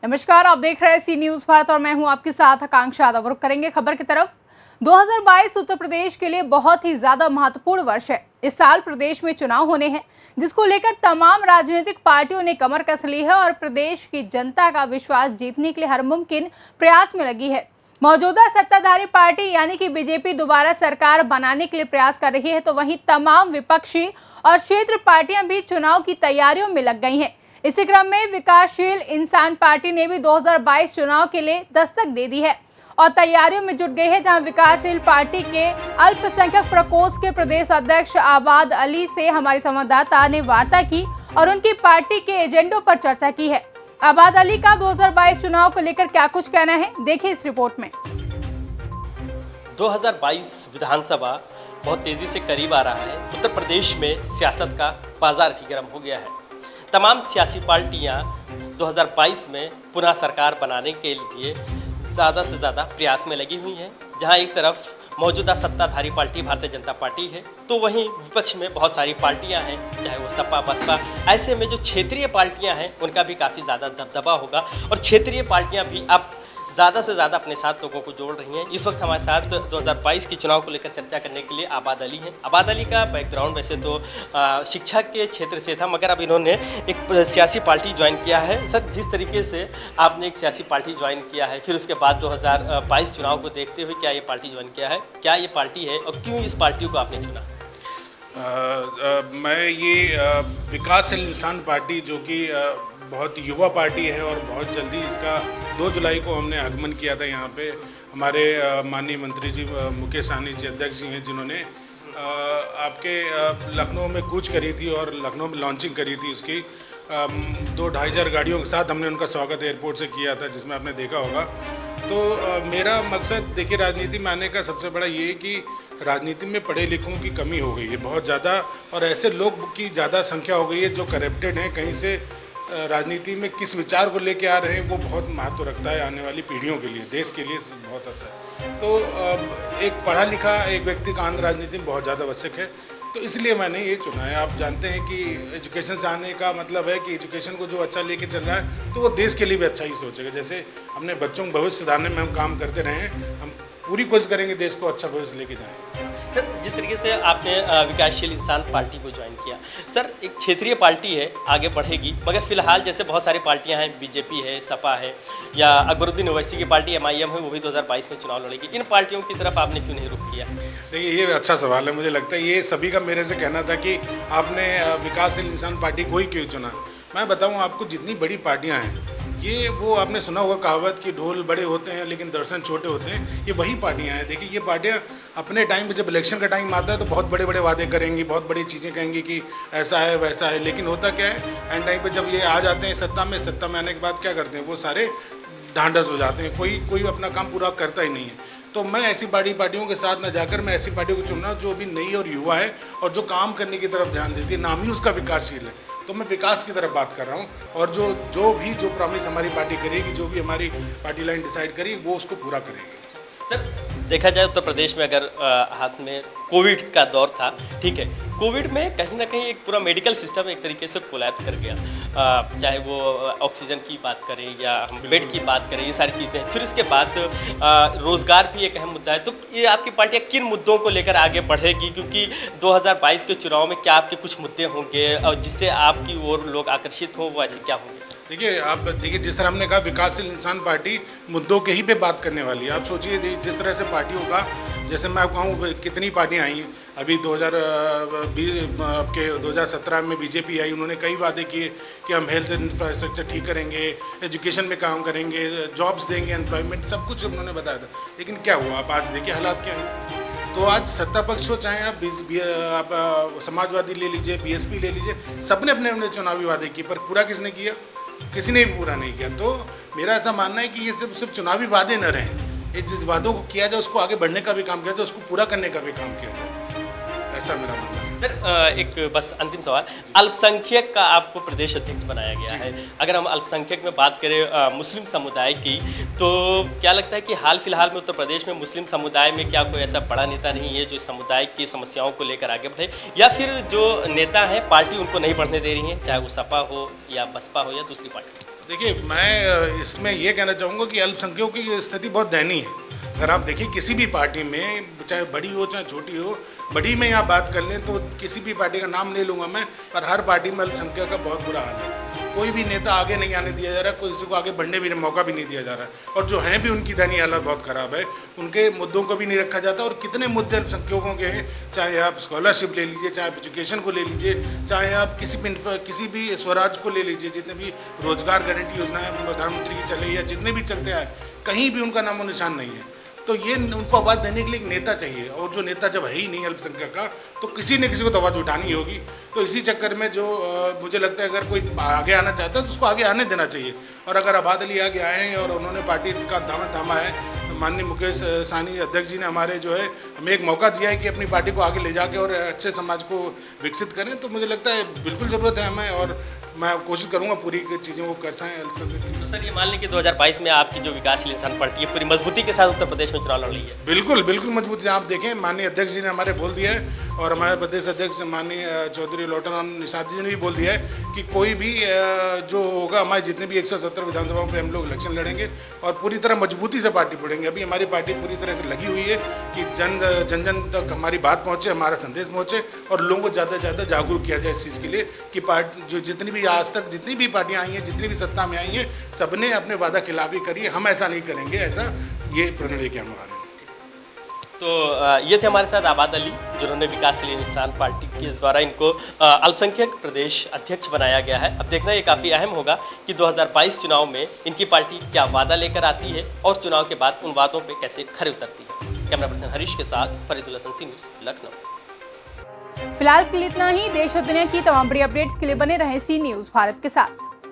नमस्कार, आप देख रहे हैं सी न्यूज भारत और मैं हूं आपके साथ आकांक्षा यादव। रुक करेंगे खबर की तरफ। 2022 उत्तर प्रदेश के लिए बहुत ही ज्यादा महत्वपूर्ण वर्ष है। इस साल प्रदेश में चुनाव होने हैं, जिसको लेकर तमाम राजनीतिक पार्टियों ने कमर कस ली है और प्रदेश की जनता का विश्वास जीतने के लिए हर मुमकिन प्रयास में लगी है। मौजूदा सत्ताधारी पार्टी यानी कि बीजेपी दोबारा सरकार बनाने के लिए प्रयास कर रही है, तो वहीं तमाम विपक्षी और क्षेत्र पार्टियां भी चुनाव की तैयारियों में लग गई हैं। इसी क्रम में विकासशील इंसान पार्टी ने भी 2022 चुनाव के लिए दस्तक दे दी है और तैयारियों में जुट गई है, जहां विकासशील पार्टी के अल्पसंख्यक प्रकोष्ठ के प्रदेश अध्यक्ष आबाद अली से हमारी संवाददाता ने वार्ता की और उनकी पार्टी के एजेंडों पर चर्चा की है। आबाद अली का 2022 चुनाव को लेकर क्या कुछ कहना है, देखिए इस रिपोर्ट में। 2022 विधानसभा बहुत तेजी से करीब आ रहा है। उत्तर प्रदेश में सियासत का बाजार भी गर्म हो गया है। तमाम सियासी पार्टियां 2022 में पुनः सरकार बनाने के लिए ज़्यादा से ज़्यादा प्रयास में लगी हुई हैं। जहां एक तरफ मौजूदा सत्ताधारी पार्टी भारतीय जनता पार्टी है, तो वहीं विपक्ष में बहुत सारी पार्टियां हैं, चाहे वो सपा बसपा। ऐसे में जो क्षेत्रीय पार्टियां हैं उनका भी काफ़ी ज़्यादा दबदबा होगा और क्षेत्रीय पार्टियां भी अब ज़्यादा से ज़्यादा अपने साथ लोगों को जोड़ रही हैं। इस वक्त हमारे साथ 2022 के चुनाव को लेकर चर्चा करने के लिए आबाद अली हैं। आबाद अली का बैकग्राउंड वैसे तो शिक्षा के क्षेत्र से था, मगर अब इन्होंने एक सियासी पार्टी ज्वाइन किया है। सर, जिस तरीके से आपने एक सियासी पार्टी ज्वाइन किया है, फिर उसके बाद 2022 चुनाव को देखते हुए क्या ये पार्टी ज्वाइन किया है, क्या ये पार्टी है और क्यों इस पार्टी को आपने चुना? मैं ये विकासशील इंसान पार्टी, जो कि बहुत युवा पार्टी है और बहुत जल्दी इसका 2 जुलाई को हमने आगमन किया था यहाँ पे। हमारे माननीय मंत्री जी मुकेश सहनी जी अध्यक्ष जी हैं, जिन्होंने आपके लखनऊ में कूच करी थी और लखनऊ में लॉन्चिंग करी थी उसकी। 2-2.5 हज़ार गाड़ियों के साथ हमने उनका स्वागत एयरपोर्ट से किया था, जिसमें आपने देखा होगा। तो मेरा मकसद देखिए, राजनीति में आने का सबसे बड़ा ये है कि राजनीति में पढ़े लिखों की कमी हो गई है बहुत ज़्यादा, और ऐसे लोग की ज़्यादा संख्या हो गई है जो करप्टेड हैं। कहीं से राजनीति में किस विचार को लेके आ रहे हैं वो बहुत महत्व रखता है आने वाली पीढ़ियों के लिए, देश के लिए बहुत आता है। तो एक पढ़ा लिखा एक व्यक्ति का आंध्र राजनीति में बहुत ज़्यादा आवश्यक है, तो इसलिए मैंने ये चुना है। आप जानते हैं कि एजुकेशन से आने का मतलब है कि एजुकेशन को जो अच्छा लेके चल रहा है तो वो देश के लिए भी अच्छा ही सोचेगा। जैसे हमने बच्चों को भविष्य सुधारने में हम काम करते रहे हैं, हम पूरी कोशिश करेंगे देश को अच्छा भविष्य लेके जाएं। सर, जिस तरीके से आपने विकासशील इंसान पार्टी को ज्वाइन किया, सर एक क्षेत्रीय पार्टी है, आगे बढ़ेगी, मगर फिलहाल जैसे बहुत सारी पार्टियां हैं, बीजेपी है, सपा है, या अकबरुद्दीन ओवैसी की पार्टी MIM है, वो भी 2022 में चुनाव लड़ेगी। इन पार्टियों की तरफ आपने क्यों नहीं रुख किया? देखिए, ये अच्छा सवाल है। मुझे लगता है ये सभी का मेरे से कहना था कि आपने विकासशील इंसान पार्टी को ही क्यों चुना। मैं बताऊँ आपको, जितनी बड़ी पार्टियाँ हैं, ये वो आपने सुना होगा कहावत कि ढोल बड़े होते हैं लेकिन दर्शन छोटे होते हैं, ये वही पार्टियां हैं। देखिए, ये पार्टियां अपने टाइम पे, जब इलेक्शन का टाइम आता है तो बहुत बड़े बड़े वादे करेंगी, बहुत बड़ी चीज़ें कहेंगी कि ऐसा है वैसा है, लेकिन होता क्या है, एंड टाइम पे जब ये आ जाते हैं सत्ता में आने के बाद क्या करते हैं, वो सारे ढांढस हो जाते हैं, कोई अपना काम पूरा करता ही नहीं है। तो मैं ऐसी पार्टियों के साथ न जाकर मैं ऐसी पार्टियों को चुन रहा हूँ जो अभी नई और युवा है और जो काम करने की तरफ ध्यान देती है। नाम ही उसका विकासशील है, तो मैं विकास की तरफ बात कर रहा हूँ। और जो प्रॉमिस हमारी पार्टी करेगी, जो भी हमारी पार्टी लाइन डिसाइड करेगी, वो उसको पूरा करेगी। सर, देखा जाए उत्तर प्रदेश में अगर हाथ में कोविड का दौर था, ठीक है, कोविड में कहीं ना कहीं एक पूरा मेडिकल सिस्टम एक तरीके से कोलैप्स कर गया। चाहे वो ऑक्सीजन की बात करें या हम बेड की बात करें, ये सारी चीज़ें। फिर उसके बाद रोज़गार भी एक अहम मुद्दा है। तो ये आपकी पार्टियाँ किन मुद्दों को लेकर आगे बढ़ेगी, क्योंकि 2022 के चुनाव में क्या आपके कुछ मुद्दे होंगे और जिससे आपकी ओर लोग आकर्षित हों, वो ऐसे क्या होंगे? देखिए, आप देखिए, जिस तरह हमने कहा विकासशील इंसान पार्टी मुद्दों के ही पे बात करने वाली है। आप सोचिए, जिस तरह से पार्टियों का, जैसे मैं आपको कहूँ कितनी पार्टियां आई अभी 2017 में बीजेपी आई, उन्होंने कई वादे किए कि हम हेल्थ इंफ्रास्ट्रक्चर ठीक करेंगे, एजुकेशन में काम करेंगे, जॉब्स देंगे, एम्प्लॉयमेंट, सब कुछ उन्होंने बताया था। लेकिन क्या हुआ, आप आज देखिए हालात क्या हैं। तो आज सत्ता पक्ष हो, चाहे आप समाजवादी ले लीजिए, BSP ले लीजिए, सबने अपने चुनावी वादे किए, पर पूरा किसने किया? किसी ने भी पूरा नहीं किया। तो मेरा ऐसा मानना है कि ये सिर्फ चुनावी वादे न रहें, ये जिस वादों को किया जाए उसको आगे बढ़ने का भी काम किया जाए, उसको पूरा करने का भी काम किया जाए, ऐसा मेरा मानना है। सर, एक बस अंतिम सवाल, अल्पसंख्यक का आपको प्रदेश अध्यक्ष बनाया गया है। अगर हम अल्पसंख्यक में बात करें मुस्लिम समुदाय की, तो क्या लगता है कि हाल फिलहाल में उत्तर प्रदेश में मुस्लिम समुदाय में क्या कोई ऐसा बड़ा नेता नहीं है जो समुदाय की समस्याओं को लेकर आगे बढ़े, या फिर जो नेता हैं पार्टी उनको नहीं बढ़ने दे रही है, चाहे वो सपा हो या बसपा हो या दूसरी पार्टी? देखिए, मैं इसमें ये कहना चाहूँगा कि अल्पसंख्यकों की स्थिति बहुत दयनीय है। अगर आप देखिए किसी भी पार्टी में, चाहे बड़ी हो चाहे छोटी हो, बड़ी में आप बात कर लें तो किसी भी पार्टी का नाम ले लूँगा मैं, पर हर पार्टी में अल्पसंख्यक का बहुत बुरा हाल है। कोई भी नेता आगे नहीं आने दिया जा रहा, किसी को आगे बढ़ने भी मौका भी नहीं दिया जा रहा, और जो हैं भी उनकी दयनीय हालत बहुत ख़राब है। उनके मुद्दों को भी नहीं रखा जाता, और कितने मुद्दे अल्पसंख्यकों के हैं, चाहे आप स्कॉलरशिप ले लीजिए, चाहे आप एजुकेशन को ले लीजिए, चाहे आप किसी भी स्वराज को ले लीजिए, जितने भी रोजगार गारंटी योजनाएं प्रधानमंत्री की चले या जितने भी चलते हैं, कहीं भी उनका नामो निशान नहीं है। तो ये उनको आवाज़ देने के लिए एक नेता चाहिए, और जो नेता जब है ही नहीं अल्पसंख्यक का, तो किसी न किसी को तो आवाज़ उठानी होगी। तो इसी चक्कर में जो मुझे लगता है, अगर कोई आगे आना चाहता है तो उसको आगे आने देना चाहिए। और अगर आबाद अली आगे आए हैं और उन्होंने पार्टी का दामन थामा है, माननीय मुकेश साहनी अध्यक्ष जी ने हमारे जो है हमें एक मौका दिया है कि अपनी पार्टी को आगे ले जाके और अच्छे समाज को विकसित करें, तो मुझे लगता है बिल्कुल ज़रूरत है हमें, और मैं कोशिश करूँगा पूरी चीज़ों को कर सकें। तो सर, ये मान लें कि 2022 में आपकी जो विकासशील इंसान पार्टी है पूरी मजबूती के साथ उत्तर प्रदेश में चुनाव लड़ रही है। बिल्कुल बिल्कुल मजबूती से। आप देखें, माननीय अध्यक्ष जी ने हमारे बोल दिया है, और हमारे प्रदेश अध्यक्ष माननीय चौधरी लोटाराम निषाद जी ने भी बोल दिया है कि कोई भी जो होगा, हमारे जितने भी 170 विधानसभाओं पे हम लोग इलेक्शन लड़ेंगे और पूरी तरह मजबूती से पार्टी बढ़ेंगे। अभी हमारी पार्टी पूरी तरह से लगी हुई है कि जन जन तक हमारी बात पहुँचे, हमारा संदेश पहुँचे, और लोगों को ज़्यादा से ज़्यादा जागरूक किया जाए इस चीज़ के लिए कि पार्टी जो जितनी भी आज तक जितनी भी पार्टियां आई हैं, जितनी भी सत्ता में आई हैं, सबने अपने वादा खिलाफी करी है। हम ऐसा नहीं करेंगे, ऐसा ये प्रण लेके हम आ रहे हैं। तो ये थे हमारे साथ आबाद अली, जिन्होंने विकासशील इंसान पार्टी के द्वारा इनको अल्पसंख्यक प्रदेश अध्यक्ष बनाया गया है। अब देखना ये काफ़ी अहम होगा कि 2022 चुनाव में इनकी पार्टी क्या वादा लेकर आती है और चुनाव के बाद उन वादों पे कैसे खरे उतरती है। कैमरा पर्सन हरीश के साथ फरीदुल हसन, सी न्यूज़, लखनऊ। फिलहाल के लिए इतना ही। देश और दुनिया की तमाम बड़ी अपडेट्स के लिए बने रहें सी न्यूज़ भारत के साथ।